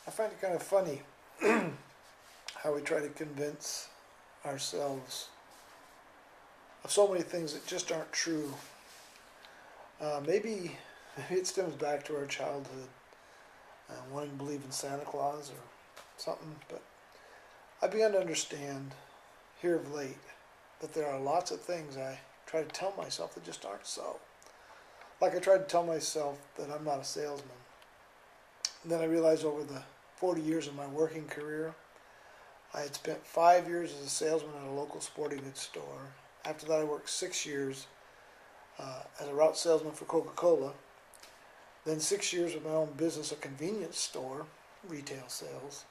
I find it kind of funny how we try to convince ourselves of so many things that just aren't true. Maybe it stems back to our childhood, wanting to believe in Santa Claus or something, but I began to understand here of late that there are lots of things I try to tell myself that just aren't so. Like I tried to tell myself that I'm not a salesman. And then I realized over the 40 years of my working career, I had spent 5 years as a salesman at a local sporting goods store. After that, I worked 6 years as a route salesman for Coca-Cola. Then 6 years with my own business, a convenience store, retail sales.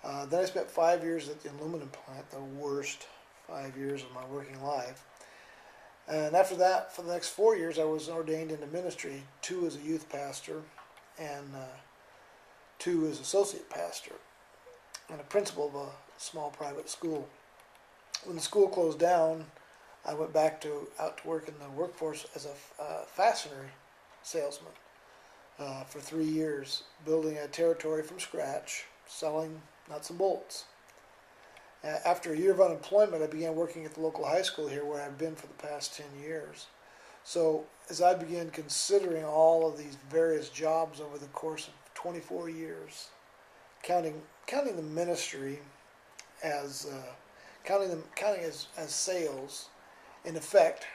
Then I spent 5 years at the aluminum plant, the worst 5 years of my working life. And after that, for the next 4 years, I was ordained into ministry, 2 as a youth pastor and 2 as associate pastor and a principal of a small private school. When the school closed down, I went back out to work in the workforce as a fastener salesman for 3 years, building a territory from scratch, selling nuts and bolts. After a year of unemployment, I began working at the local high school here where I've been for the past 10 years. So as I began considering all of these various jobs over the course of 24 years, counting the ministry as counting as sales, in effect,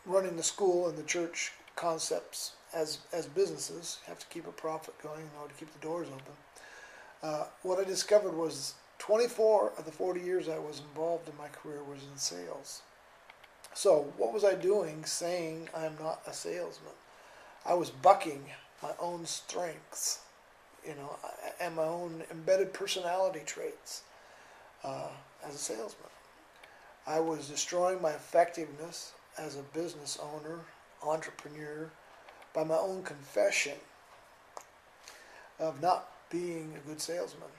running the school and the church concepts as businesses, have to keep a profit going in order to keep the doors open. What I discovered was 24 of the 40 years I was involved in my career was in sales. So what was I doing saying I'm not a salesman? I was bucking my own strengths, and my own embedded personality traits as a salesman. I was destroying my effectiveness as a business owner, entrepreneur, by my own confession of not being a good salesman.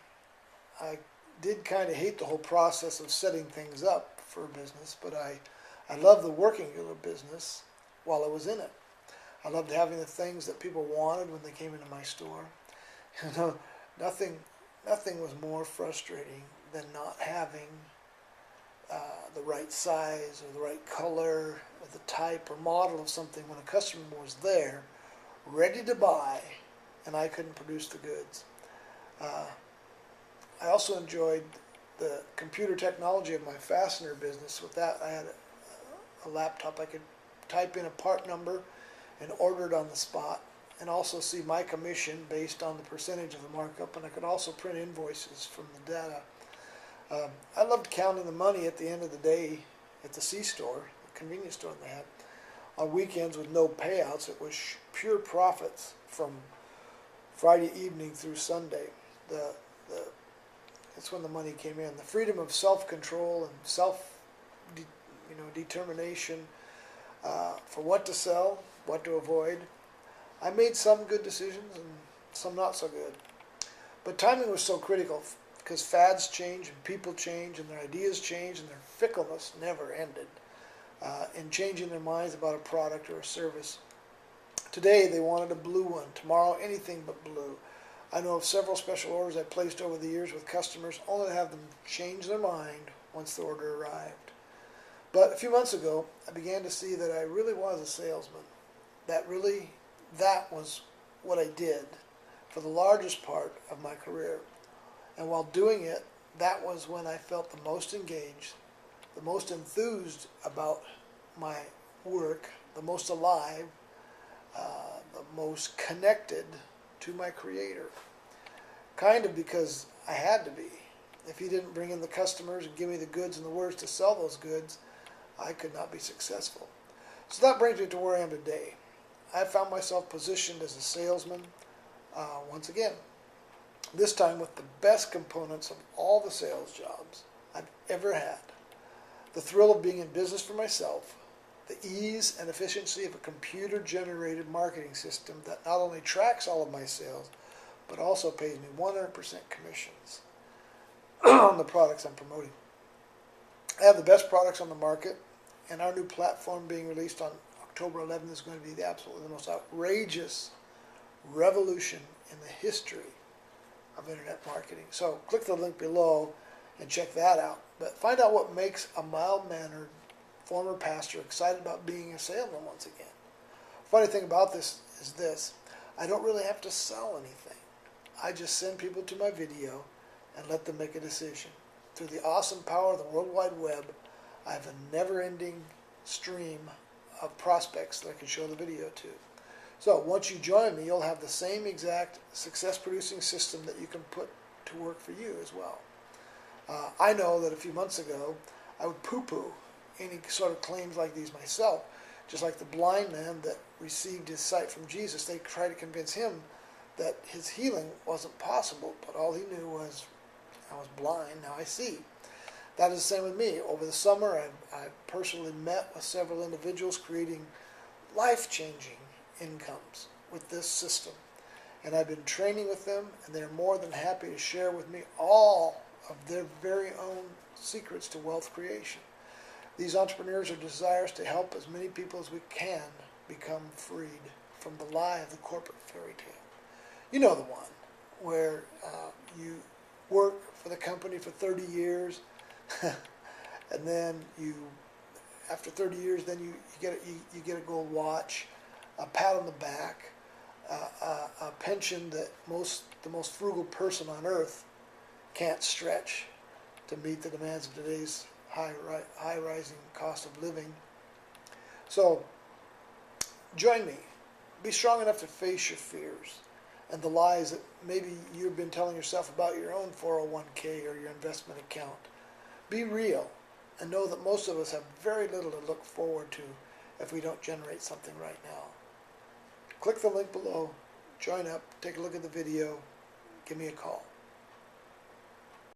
I did kind of hate the whole process of setting things up for a business, but I loved the working of a business while I was in it. I loved having the things that people wanted when they came into my store. Nothing was more frustrating than not having the right size or the right color or the type or model of something when a customer was there, ready to buy, and I couldn't produce the goods. I also enjoyed the computer technology of my fastener business. With that, I had a laptop. I could type in a part number and order it on the spot, and also see my commission based on the percentage of the markup, and I could also print invoices from the data. I loved counting the money at the end of the day at the C-store, the convenience store they had. On weekends with no payouts, it was pure profits from Friday evening through Sunday. That's when the money came in. The freedom of self-control and determination for what to sell, what to avoid. I made some good decisions and some not so good. But timing was so critical because fads change and people change and their ideas change and their fickleness never ended in changing their minds about a product or a service. Today they wanted a blue one. Tomorrow anything but blue. I know of several special orders I placed over the years with customers only to have them change their mind once the order arrived. But a few months ago, I began to see that I really was a salesman. That was what I did for the largest part of my career. And while doing it, that was when I felt the most engaged, the most enthused about my work, the most alive, the most connected to my Creator. Kind of because I had to be. If He didn't bring in the customers and give me the goods and the words to sell those goods, I could not be successful. So that brings me to where I am today. I found myself positioned as a salesman once again. This time with the best components of all the sales jobs I've ever had. The thrill of being in business for myself, the ease and efficiency of a computer-generated marketing system that not only tracks all of my sales, but also pays me 100% commissions on the products I'm promoting. I have the best products on the market, and our new platform being released on October 11th is going to be the most outrageous revolution in the history of internet marketing. So click the link below and check that out. But find out what makes a mild-mannered former pastor excited about being a salesman once again. Funny thing about this is this: I don't really have to sell anything. I just send people to my video and let them make a decision. Through the awesome power of the World Wide Web, I have a never-ending stream of prospects that I can show the video to. So once you join me, you'll have the same exact success-producing system that you can put to work for you as well. I know that a few months ago, I would poo-poo any sort of claims like these myself. Just like the blind man that received his sight from Jesus, they tried to convince him that his healing wasn't possible, but all he knew was, I was blind, now I see. That is the same with me. Over the summer, I've personally met with several individuals creating life-changing incomes with this system. And I've been training with them, and they're more than happy to share with me all of their very own secrets to wealth creation. These entrepreneurs are desirous to help as many people as we can become freed from the lie of the corporate fairy tale. You know the one where you work for the company for 30 years, and then after 30 years, then you get a gold watch, a pat on the back, a pension that the most frugal person on earth can't stretch to meet the demands of today's high rising cost of living. So join me. Be strong enough to face your fears and the lies that maybe you've been telling yourself about your own 401k or your investment account. Be real and know that most of us have very little to look forward to if we don't generate something right now. Click the link below, join up, take a look at the video, give me a call.